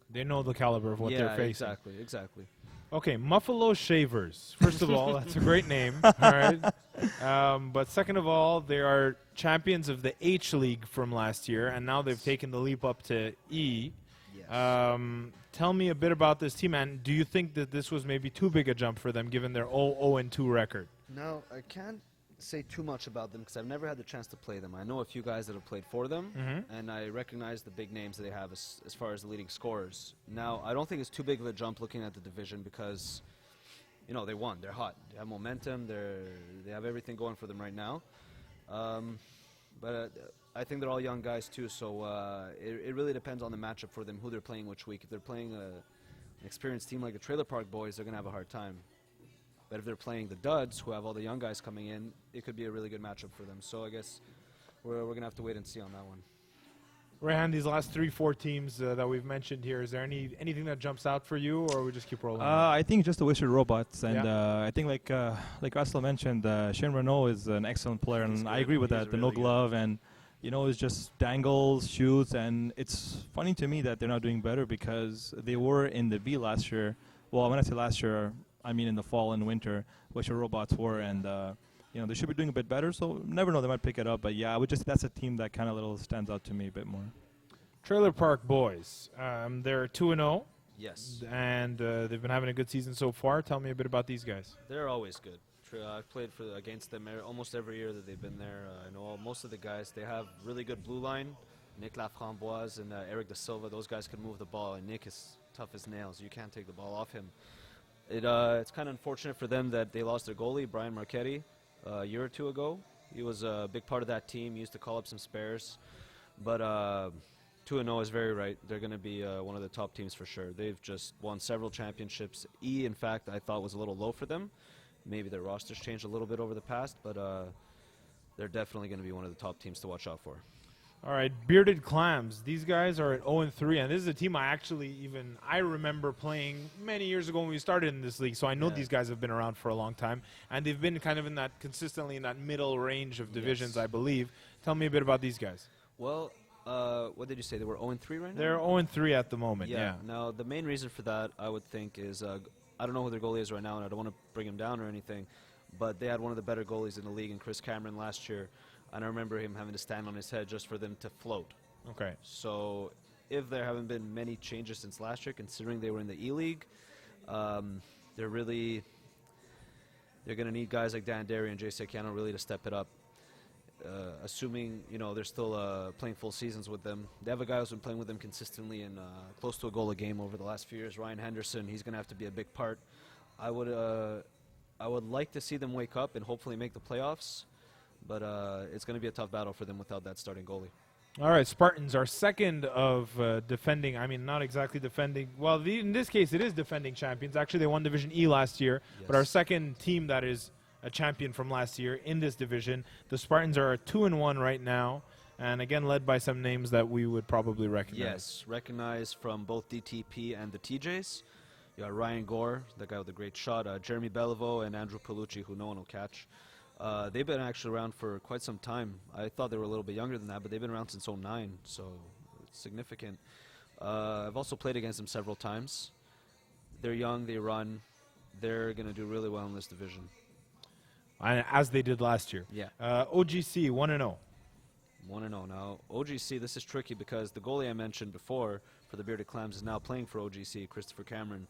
They know the caliber of what they're facing. Exactly. Okay, Muffalo Shavers. First of all, that's a great name. All right. But second of all, they are champions of the H League from last year, and now they've taken the leap up to E. Yes. Tell me a bit about this team, and do you think that this was maybe too big a jump for them, given their 0-2 record? Now, I can't say too much about them because I've never had the chance to play them. I know a few guys that have played for them, and I recognize the big names that they have as far as the leading scorers. Now, I don't think it's too big of a jump looking at the division because, they won. They're hot. They have momentum. They have everything going for them right now. But I think they're all young guys too, so it really depends on the matchup for them, who they're playing which week. If they're playing an experienced team like the Trailer Park Boys, they're going to have a hard time. But if they're playing the Duds, who have all the young guys coming in, it could be a really good matchup for them. So I guess we're going to have to wait and see on that one. Rehan, these last 3-4 teams that we've mentioned here, is there anything that jumps out for you, or we just keep rolling? I think just the Wasted Robots, and I think like Russell mentioned, Shane Renault is an excellent player, and I agree with that. The no glove, and it's just dangles, shoots, and it's funny to me that they're not doing better because they were in the B last year. Well, when I say last year, I mean in the fall and winter, Wasted Robots were, and they should be doing a bit better. So never know, they might pick it up. But yeah, I would just that's a team that kind of stands out to me a bit more. Trailer Park Boys. They're 2-0, Yes, and they've been having a good season so far. Tell me a bit about these guys. they're always good. I've played against them almost every year that they've been there. I know most of the guys. They have really good blue line. Nick Laframboise and Eric De Silva. Those guys can move the ball, and Nick is tough as nails. You can't take the ball off him. It's kind of unfortunate for them that they lost their goalie, Brian Marchetti, a year or two ago. He was a big part of that team. He used to call up some spares. But 2-0 is very right. They're going to be one of the top teams for sure. They've just won several championships. In fact, I thought was a little low for them. Maybe their roster's changed a little bit over the past, but they're definitely going to be one of the top teams to watch out for. All right, Bearded Clams. These guys are at 0-3, and this is a team I remember playing many years ago when we started in this league. So I know these guys have been around for a long time, and they've been kind of consistently in that middle range of divisions, I believe. Tell me a bit about these guys. Well, what did you say? They were 0-3 right now? They're 0-3 at the moment. Yeah. Now the main reason for that, I would think, is I don't know who their goalie is right now, and I don't want to bring him down or anything, but they had one of the better goalies in the league in Chris Cameron last year, and I remember him having to stand on his head just for them to float. Okay. So if there haven't been many changes since last year, considering they were in the E-League, they're going to need guys like Dan Derry and Jay Secchiano really to step it up. Assuming they're still playing full seasons with them. They have a guy who's been playing with them consistently and close to a goal a game over the last few years, Ryan Henderson. He's going to have to be a big part. I would like to see them wake up and hopefully make the playoffs, but it's going to be a tough battle for them without that starting goalie. All right, Spartans are second of defending. I mean, not exactly defending. Well, in this case, it is defending champions. Actually, they won Division E last year, but our second team that is a champion from last year in this division. The Spartans are 2-1 right now, and again led by some names that we would probably recognize. Yes, recognized from both DTP and the TJs. You got Ryan Gore, the guy with the great shot, Jeremy Beliveau, and Andrew Palucci, who no one will catch. They've been actually around for quite some time. I thought they were a little bit younger than that, but they've been around since 2009, so it's significant. I've also played against them several times. They're young, they run. They're going to do really well in this division. As they did last year. Yeah. OGC 1-0. 1-0. Now, OGC, this is tricky because the goalie I mentioned before for the Bearded Clams is now playing for OGC, Christopher Cameron.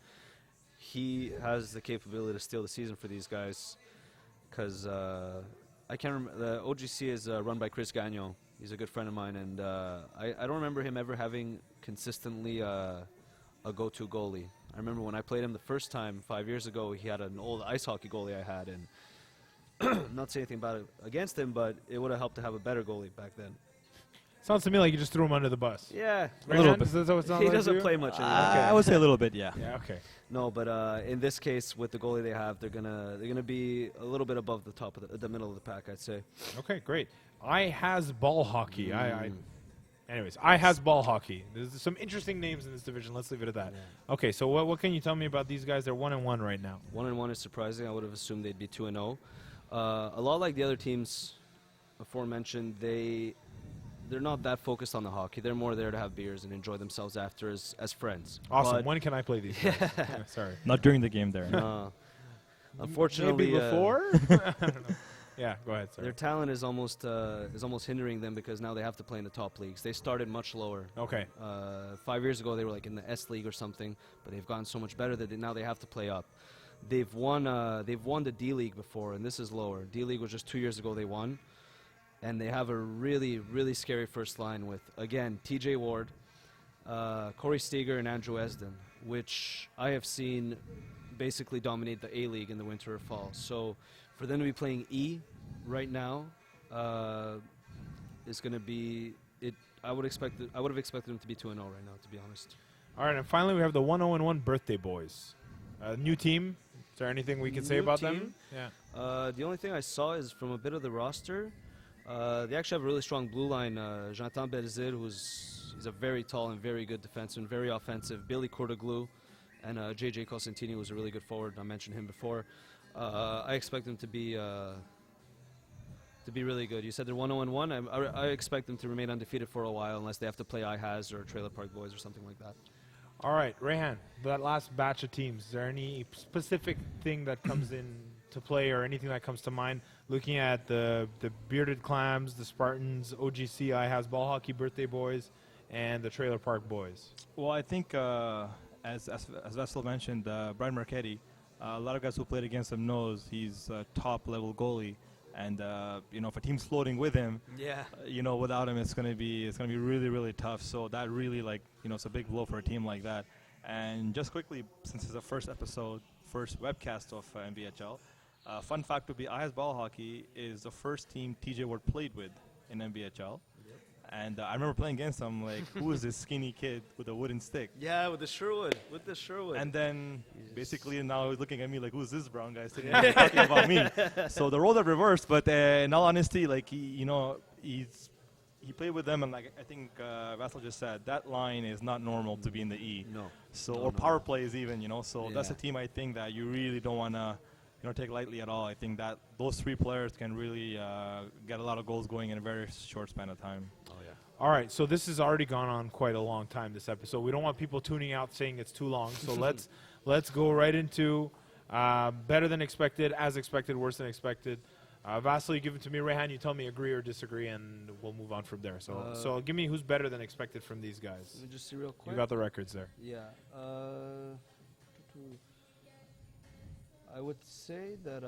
He has the capability to steal the season for these guys because I can't remember. The OGC is run by Chris Gagnon. He's a good friend of mine, and I don't remember him ever having consistently a go-to goalie. I remember when I played him the first time 5 years ago, he had an old ice hockey goalie I had, and not saying anything about it against him, but it would have helped to have a better goalie back then. Sounds to me like you just threw him under the bus. Yeah, a little bit. He doesn't play much anymore. I would say a little bit, yeah. Yeah, okay. No, but in this case, with the goalie they have, they're gonna be a little bit above the top of the middle of the pack, I'd say. Okay, great. I has ball hockey. Anyways, I has ball hockey. There's some interesting names in this division. Let's leave it at that. Yeah. Okay, so what can you tell me about these guys? They're 1-1 right now. 1-1 is surprising. I would have assumed they'd be 2-0. A lot like the other teams aforementioned, they're not that focused on the hockey. They're more there to have beers and enjoy themselves after as friends. Awesome. But when can I play these guys? Sorry. Not during the game there. Unfortunately, maybe before? I don't know. Yeah, go ahead. Sorry. Their talent is almost hindering them because now they have to play in the top leagues. They started much lower. Okay. 5 years ago, they were like in the S League or something, but they've gotten so much better that now they have to play up. They've won the D League before, and this is lower. D League was just 2 years ago they won, and they have a really, really scary first line with, again, TJ Ward, Corey Steger, and Andrew Esden, which I have seen basically dominate the A League in the winter or fall. So for them to be playing E right now is going to be it. I would have expected them to be 2-0 right now, to be honest. All right, and finally we have the 1-0-1 Birthday Boys. New team. Is there anything we can say about them? Yeah. The only thing I saw is from a bit of the roster. They actually have a really strong blue line. Jean-Tan Berzir, he's a very tall and very good defenseman, very offensive. Billy Courteglou and JJ Cosentini, who's a really good forward. I mentioned him before. I expect them to be really good. You said they're 1-0-1. I expect them to remain undefeated for a while unless they have to play IHAS or Trailer Park Boys or something like that. All right, Rehan, that last batch of teams, is there any specific thing that comes in to play or anything that comes to mind looking at the Bearded Clams, the Spartans, OGC, IHAS, Ball Hockey, Birthday Boys? and the Trailer Park Boys? Well, I think as Vessel mentioned, Brian Marchetti, a lot of guys who played against him knows he's a top level goalie, and if a team's floating with him, without him it's gonna be really really tough. So that really it's a big blow for a team like that. And just quickly, since it's the first webcast of NBHL, fun fact would be IS Ball Hockey is the first team TJ Ward played with in NBHL. And I remember playing against him, who is this skinny kid with a wooden stick? Yeah, with the Sherwood. And then, basically, now he's looking at me like, who's this brown guy sitting here talking about me? So the roles are reversed, but in all honesty, he played with them, and I think Vassal just said, that line is not normal to be in the E. No. So, power play is even, so that's a team I think that you really don't want to take lightly at all. I think that those three players can really get a lot of goals going in a very short span of time. Oh, yeah. All right, so this has already gone on quite a long time, this episode. We don't want people tuning out saying it's too long, so let's go right into better than expected, as expected, worse than expected. Vassal, you give it to me. Rehan, you tell me agree or disagree, and we'll move on from there. So give me who's better than expected from these guys. Let me just see real quick. You got the records there. Yeah. I would say that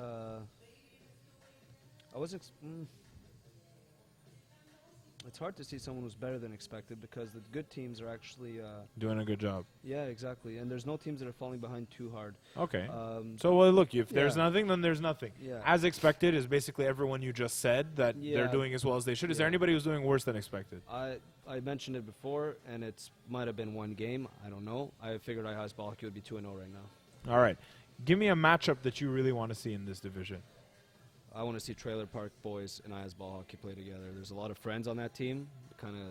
it's hard to see someone who's better than expected because the good teams are actually doing a good job. Yeah, exactly. And there's no teams that are falling behind too hard. Okay. Look, if there's yeah. nothing, then there's nothing. Yeah. As expected is basically everyone you just said that they're doing as well as they should. Is there anybody who's doing worse than expected? I mentioned it before, and it might have been one game. I don't know. I figured IS Ball Hockey would be 2-0 right now. All right. Give me a matchup that you really want to see in this division. I want to see Trailer Park Boys and IS Ball Hockey play together. There's a lot of friends on that team, kind of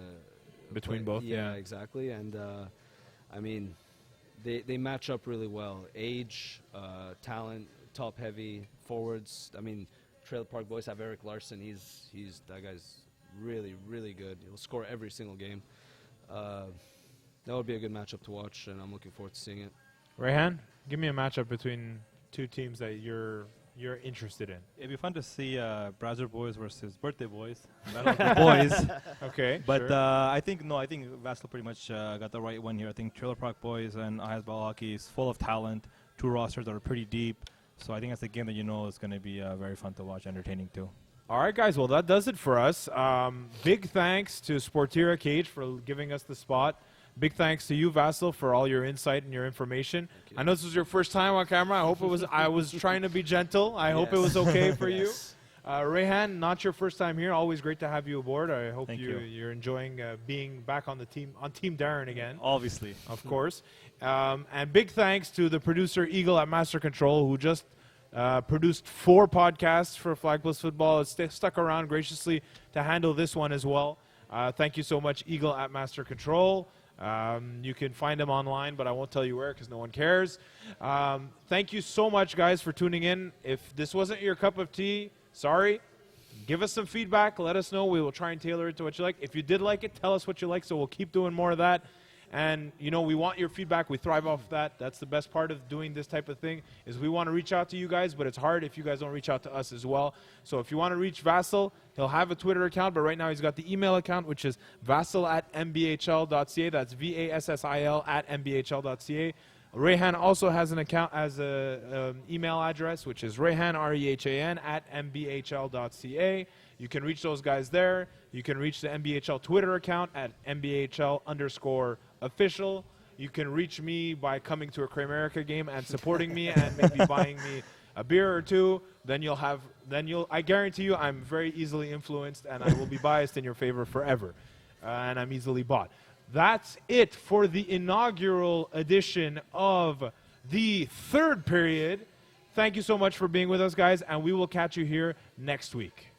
between both. Yeah, exactly. And they match up really well. Age, talent, top heavy forwards. Trailer Park Boys have Eric Larson. That guy's really really good. He'll score every single game. That would be a good matchup to watch, and I'm looking forward to seeing it. Rehan, give me a matchup between two teams that you're interested in. It'd be fun to see Brazzer Boys versus Birthday Boys. Battle of the boys. Okay. But sure. I think Vassal pretty much got the right one here. I think Trailer Park Boys and IS Ball Hockey is full of talent. Two rosters that are pretty deep. So I think that's a game that is going to be very fun to watch, entertaining too. All right, guys. Well, that does it for us. Big thanks to Sportira Cage for giving us the spot. Big thanks to you, Vassal, for all your insight and your information. I know this was your first time on camera. I hope it was. I was trying to be gentle. I hope it was okay for you. Rehan, not your first time here. Always great to have you aboard. I hope you're enjoying being back on the team, on Team Darren again. Obviously. Of course. And big thanks to the producer, Eagle at Master Control, who just produced 4 podcasts for Flag Plus Football. It's stuck around graciously to handle this one as well. Thank you so much, Eagle at Master Control. You can find them online, but I won't tell you where because no one cares. Thank you so much, guys, for tuning in. If this wasn't your cup of tea, sorry. Give us some feedback. Let us know. We will try and tailor it to what you like. If you did like it, tell us what you like, so we'll keep doing more of that. And, we want your feedback. We thrive off that. That's the best part of doing this type of thing is we want to reach out to you guys, but it's hard if you guys don't reach out to us as well. So if you want to reach Vassal, he'll have a Twitter account, but right now he's got the email account, which is vassal@mbhl.ca. That's VASSIL @mbhl.ca. Rehan also has an account as an email address, which is Rehan, REHAN, @mbhl.ca. You can reach those guys there. You can reach the MBHL Twitter account at MBHL_official. You can reach me by coming to a Cramerica game and supporting me and maybe buying me a beer or two. I guarantee you I'm very easily influenced and I will be biased in your favor forever. And I'm easily bought. That's it for the inaugural edition of the third period. Thank you so much for being with us, guys, and we will catch you here next week.